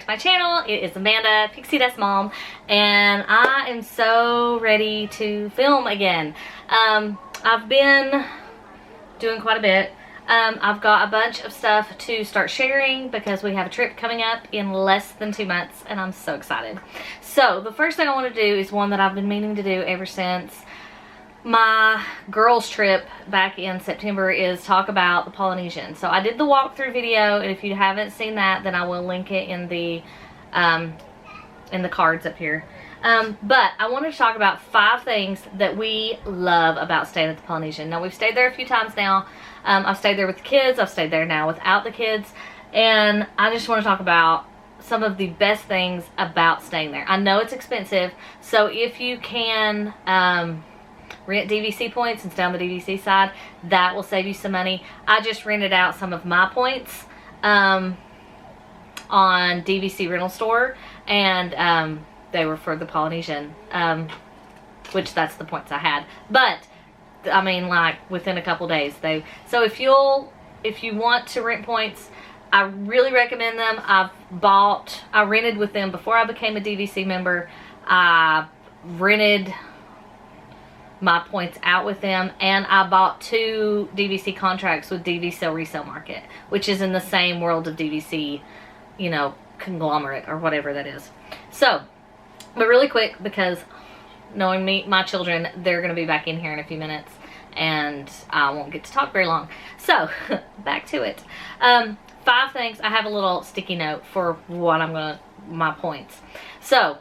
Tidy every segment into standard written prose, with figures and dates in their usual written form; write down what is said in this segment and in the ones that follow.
my channel. It is Amanda, Pixie Dust Mom, and I am so ready to film again. I've been doing quite a bit. I've got a bunch of stuff to start sharing because we have a trip coming up in less than 2 months, and I'm so excited. So the first thing I want to do is one that I've been meaning to do ever since my girls trip back in September, is talk about the Polynesian. So I did the walkthrough video, and if you haven't seen that, then I will link it in the cards up here. But I wanted to talk about 5 things that we love about staying at the Polynesian. Now, we've stayed there a few times now. I've stayed there with the kids. I've stayed there now without the kids. And I just want to talk about some of the best things about staying there. I know it's expensive, so if you can rent DVC points and stay on the DVC side, that will save you some money. I just rented out some of my points on DVC rental store, and they were for the Polynesian, which that's the points I had. But I mean, like within a couple days, so if you want to rent points, I really recommend them. I rented with them before I became a DVC member. I rented my points out with them, and I bought 2 DVC contracts with DVC Resale Market, which is in the same world of DVC, you know, conglomerate or whatever that is. So, but really quick, because knowing me, my children, they're going to be back in here in a few minutes, and I won't get to talk very long. So, back to it. 5 things. I have a little sticky note for what my points. So,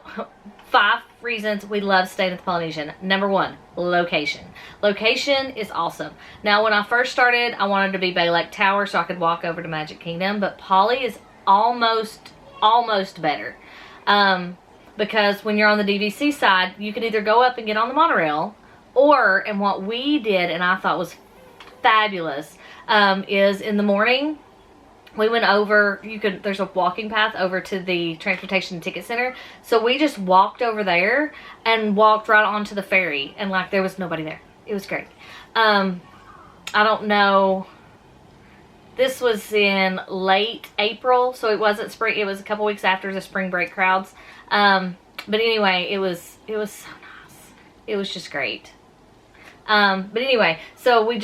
5 reasons we love staying at the Polynesian. Number 1, location. Location is awesome. Now, when I first started, I wanted to be Bay Lake Tower so I could walk over to Magic Kingdom, but Poly is almost better. Because when you're on the DVC side, you can either go up and get on the monorail, or, and what we did and I thought was fabulous, is in the morning, we went over, there's a walking path over to the Transportation Ticket Center. So we just walked over there and walked right onto the ferry, and like there was nobody there. It was great. I don't know. This was in late April, so it wasn't spring. It was a couple weeks after the spring break crowds. But anyway, it was so nice. It was just great. But anyway, so we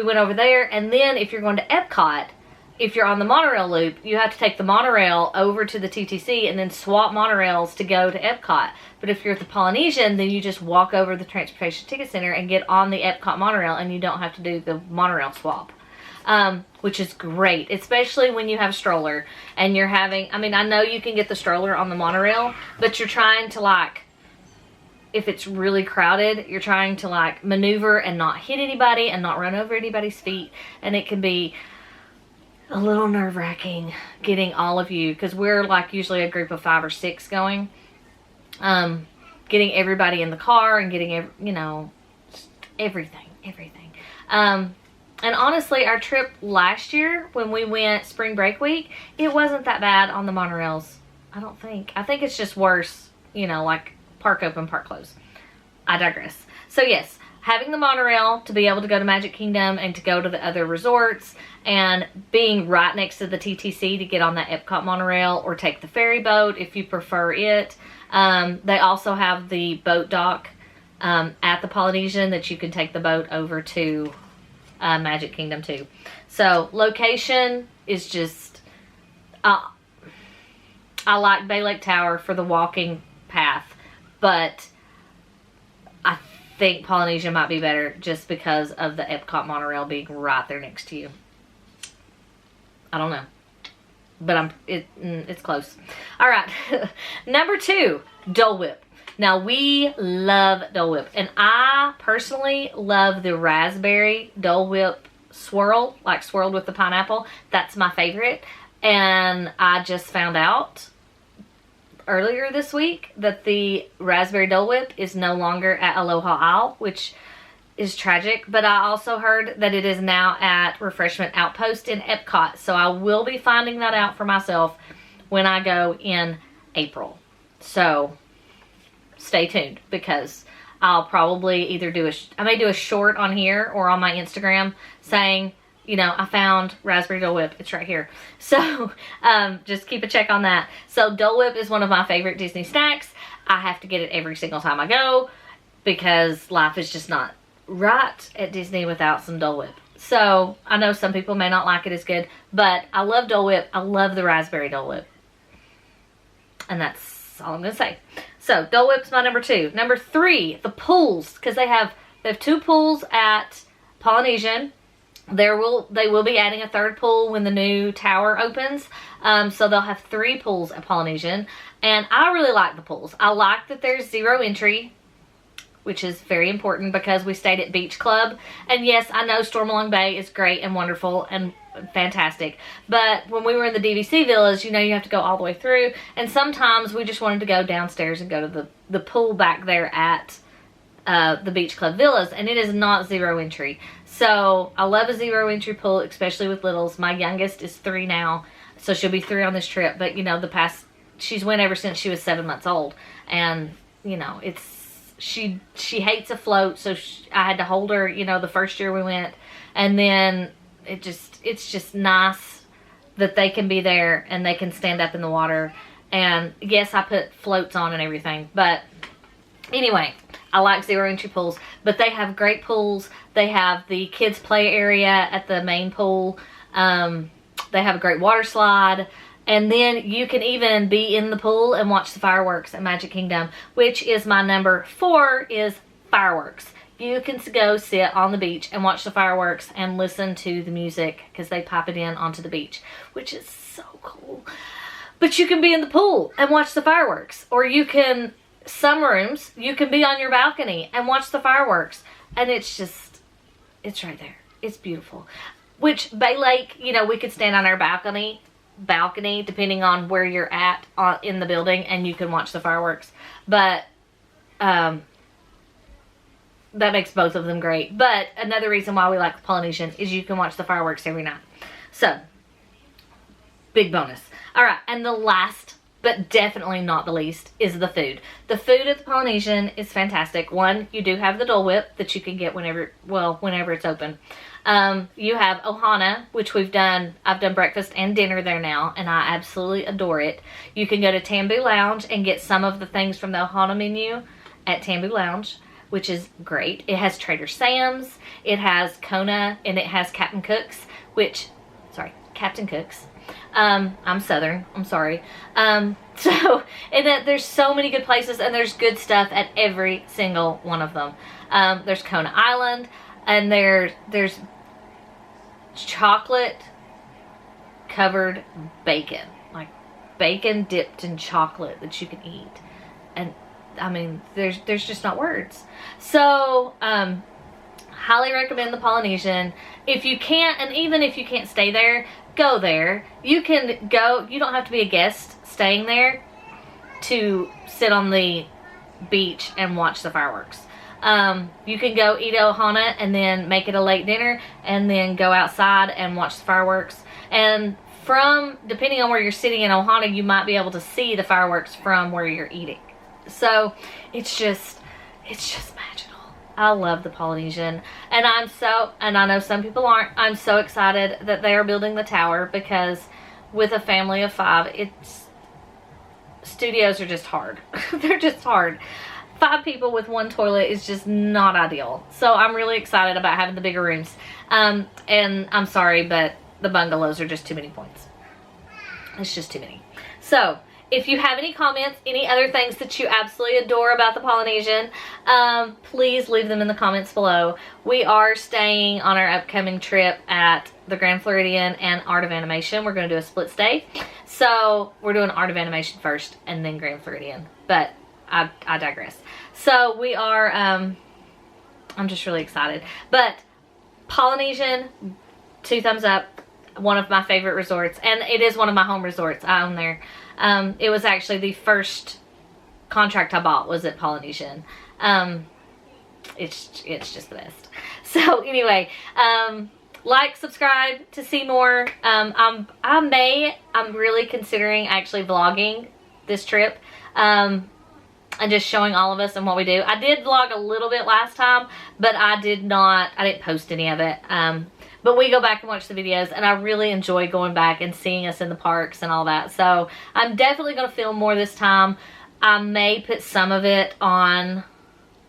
went over there, and then if you're going to Epcot, if you're on the monorail loop, you have to take the monorail over to the TTC and then swap monorails to go to Epcot. But if you're at the Polynesian, then you just walk over the Transportation Ticket Center and get on the Epcot monorail, and you don't have to do the monorail swap. Which is great, especially when you have a stroller and you're having, I mean, I know you can get the stroller on the monorail, but you're trying to, like, if it's really crowded, you're trying to, like, maneuver and not hit anybody and not run over anybody's feet, and it can be a little nerve-wracking getting all of you, because we're like usually a group of 5 or 6 going, getting everybody in the car and getting everything. And honestly, our trip last year when we went spring break week, it wasn't that bad on the monorails. I don't think. I think it's just worse, you know, like park open, park close. I digress. So yes, having the monorail to be able to go to Magic Kingdom and to go to the other resorts, and being right next to the TTC to get on that Epcot monorail or take the ferry boat if you prefer it. They also have the boat dock at the Polynesian that you can take the boat over to Magic Kingdom too. So location is just, I like Bay Lake Tower for the walking path, but I think Polynesian might be better just because of the Epcot monorail being right there next to you. I don't know, but it's close. All right, number 2, Dole Whip. Now, we love Dole Whip, and I personally love the raspberry Dole Whip swirl, like swirled with the pineapple. That's my favorite, and I just found out earlier this week that the raspberry Dole Whip is no longer at Aloha Isle, which is tragic, but I also heard that it is now at Refreshment Outpost in Epcot, so I will be finding that out for myself when I go in April. So stay tuned, because I'll probably either I may do a short on here or on my Instagram saying you know, I found raspberry Dole Whip. It's right here. So just keep a check on that. So Dole Whip is one of my favorite Disney snacks. I have to get it every single time I go because life is just not right at Disney without some Dole Whip. So I know some people may not like it as good, but I love Dole Whip. I love the raspberry Dole Whip. And that's all I'm going to say. So Dole Whip's my number 2. Number 3, the pools, because they have 2 pools at Polynesian. They will be adding a 3rd pool when the new tower opens. So they'll have 3 pools at Polynesian. And I really like the pools. I like that there's 0 entry, which is very important because we stayed at Beach Club. And yes, I know Stormalong Bay is great and wonderful and fantastic. But when we were in the DVC villas, you know, you have to go all the way through. And sometimes we just wanted to go downstairs and go to the pool back there at the Beach Club villas. And it is not 0 entry. So I love a 0 entry pool, especially with littles. My youngest is 3 now. So she'll be 3 on this trip. But, you know, she's went ever since she was 7 months old. And, you know, she hates a float, so I had to hold her, you know, the first year we went. And then it's just nice that they can be there and they can stand up in the water. And yes, I put floats on and everything, but anyway, I like 0 entry pools. But they have great pools. They have the kids play area at the main pool. They have a great water slide. And then you can even be in the pool and watch the fireworks at Magic Kingdom, which is my number 4, is fireworks. You can go sit on the beach and watch the fireworks and listen to the music because they pop it in onto the beach, which is so cool. But you can be in the pool and watch the fireworks. Or you can, some rooms, you can be on your balcony and watch the fireworks. And it's right there. It's beautiful. Which Bay Lake, you know, we could stand on our balcony depending on where you're at in the building, and you can watch the fireworks. But that makes both of them great. But another reason why we like the Polynesian is you can watch the fireworks every night. So big bonus. All right, and the last but definitely not the least is the food. The food at the Polynesian is fantastic. One, you do have the Dole Whip that you can get whenever it's open. You have Ohana, which I've done breakfast and dinner there now, and I absolutely adore it. You can go to Tambu Lounge and get some of the things from the Ohana menu at Tambu Lounge, which is great. It has Trader Sam's, it has Kona, and it has Captain Cook's. I'm Southern, I'm sorry. There's so many good places, and there's good stuff at every single one of them. There's Kona Island, and there's chocolate covered bacon, like bacon dipped in chocolate that you can eat. And I mean, there's just not words. So highly recommend the Polynesian. If you can't, and even if you can't stay there, go there. You can go, you don't have to be a guest staying there to sit on the beach and watch the fireworks. You can go eat Ohana and then make it a late dinner and then go outside and watch the fireworks. And depending on where you're sitting in Ohana, you might be able to see the fireworks from where you're eating. So it's just magical. I love the Polynesian, and I know some people aren't. I'm so excited that they are building the tower, because with a family of 5, studios are just hard. They're just hard. 5 people with 1 toilet is just not ideal. So I'm really excited about having the bigger rooms. And I'm sorry, but the bungalows are just too many points. It's just too many. So if you have any comments, any other things that you absolutely adore about the Polynesian, please leave them in the comments below. We are staying on our upcoming trip at the Grand Floridian and Art of Animation. We're going to do a split stay. So we're doing Art of Animation first and then Grand Floridian. But I digress. So we are, I'm just really excited. But Polynesian, 2 thumbs up. One of my favorite resorts. And it is one of my home resorts. I own there. It was actually the first contract I bought was at Polynesian. It's just the best. So anyway, like, subscribe to see more. I'm really considering actually vlogging this trip. And just showing all of us and what we do. I did vlog a little bit last time, but I didn't post any of it. But we go back and watch the videos, and I really enjoy going back and seeing us in the parks and all that. So I'm definitely going to film more this time. I may put some of it on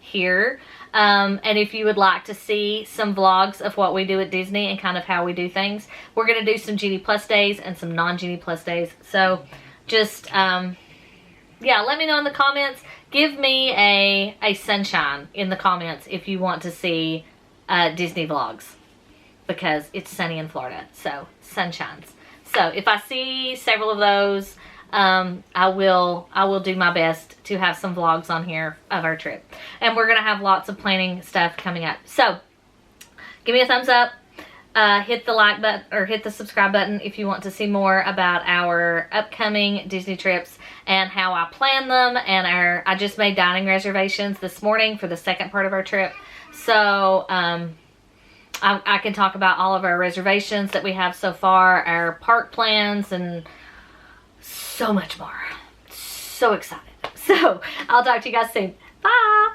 here. And if you would like to see some vlogs of what we do at Disney and kind of how we do things, we're going to do some Genie Plus days and some non-Genie Plus days. So just, yeah, let me know in the comments. Give me a sunshine in the comments if you want to see Disney vlogs, because it's sunny in Florida, so sunshines. So if I see several of those, I will do my best to have some vlogs on here of our trip. And we're going to have lots of planning stuff coming up. So give me a thumbs up. Hit the like button or hit the subscribe button if you want to see more about our upcoming Disney trips and how I plan them. And I just made dining reservations this morning for the second part of our trip. So I can talk about all of our reservations that we have so far, our park plans, and so much more. So excited. So I'll talk to you guys soon. Bye.